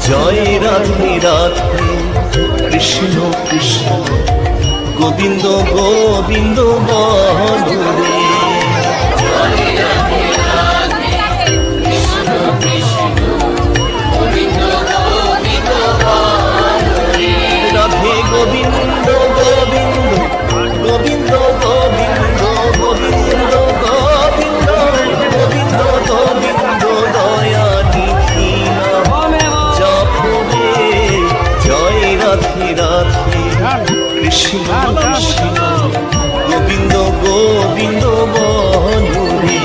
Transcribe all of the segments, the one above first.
জয় রাধে রাধে কৃষ্ণ কৃষ্ণ গোবিন্দ গোবিন্দ বলো রে। রাধে গোবিন্দ গোবিন্দ গোবিন্দ গোবিন্দ গোবিন্দ গোবিন্দ গোবিন্দ গোবিন্দ দয়া নিধি জপরে জয় রাধে রাধে কৃষ্ণ কৃষ্ণ গোবিন্দ গোবিন্দ বলো রে।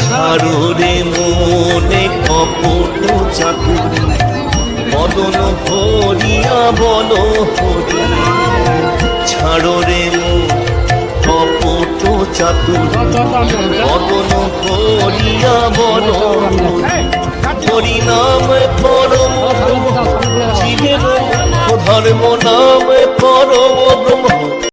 ছাড়রে মনে কপট চাতুর মদন ভরিয়া বলো হরি। ছাড়রে কপট চাতুর মদন ভরিয়া বলো হরি নাম পরম জীবের ধর্ম নাম পরম